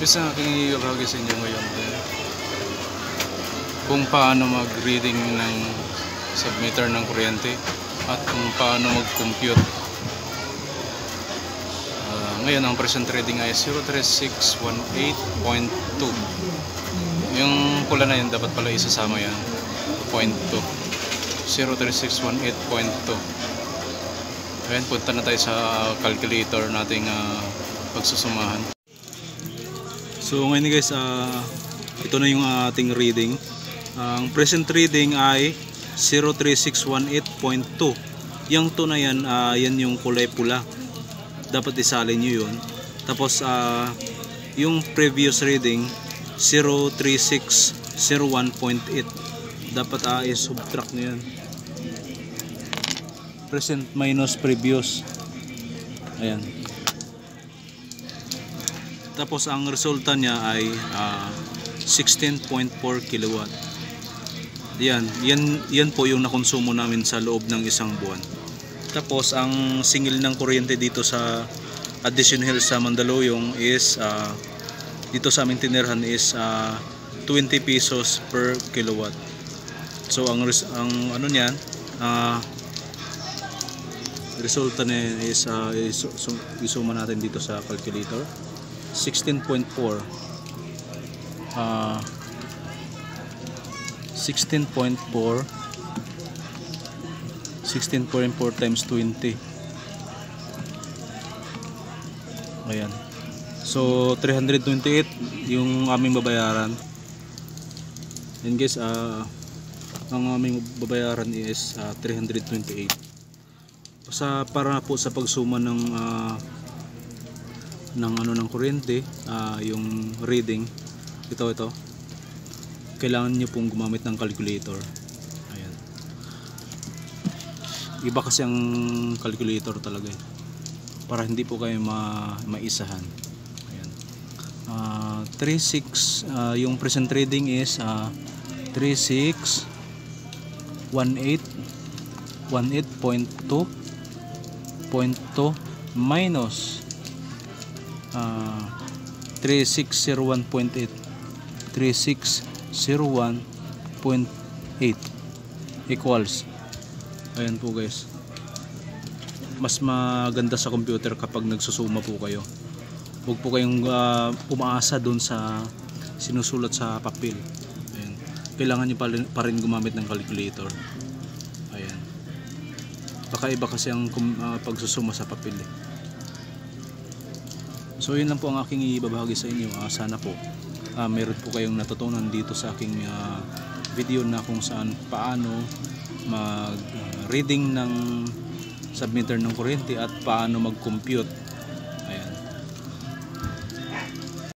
Gusto na aking ibahagi sa inyo ngayon kung paano mag-reading ng submeter ng kuryente at kung paano mag-compute. Ngayon ang present reading ay 03618.2. Yung pula na yun dapat pala isasama yan, 0.2, 03618.2. Ayan, punta na tayo sa calculator nating pagsusumahan. So ngayon guys, ito na yung ating reading. Ang present reading ay 03618.2. Yung 2 na yan, yan yung kulay pula. Dapat isalin nyo yun. Tapos yung previous reading 03601.8. Dapat i-subtract nyo yan. Present minus previous. Ayan. Tapos ang resulta niya ay 16.4 kilowatt. Yan po yung nakonsumo namin sa loob ng isang buwan. Tapos ang singil ng kuryente dito sa Addition Hill sa Mandaluyong is dito sa aming tinirhan is 20 pesos per kilowatt. So ang ano niyan, resulta niya is isuma natin dito sa calculator. 16.4 times 20. Ayan. So 328 yung aming babayaran. And guys, ang aming babayaran is 328. Para po sa pagsuma ng kuryente, yung reading ito kailangan nyo pong gumamit ng calculator. Ayan. Iba kasi ang calculator talaga para hindi po kayo maisahan. Ayan. 36 yung present reading is 3618.2 minus 3601.8 equals, ayan po guys. Mas maganda sa computer kapag nagsusuma po kayo. Huwag po kayong umaasa dun sa sinusulat sa papel. Ayan. Kailangan nyo pa rin gumamit ng calculator. Ayan. Kakaiba kasi ang pagsusuma sa papel So yun lang po ang aking ibabahagi sa inyo. Sana po meron po kayong natutunan dito sa aking video na kung saan paano mag reading ng submeter ng kuryente at paano mag compute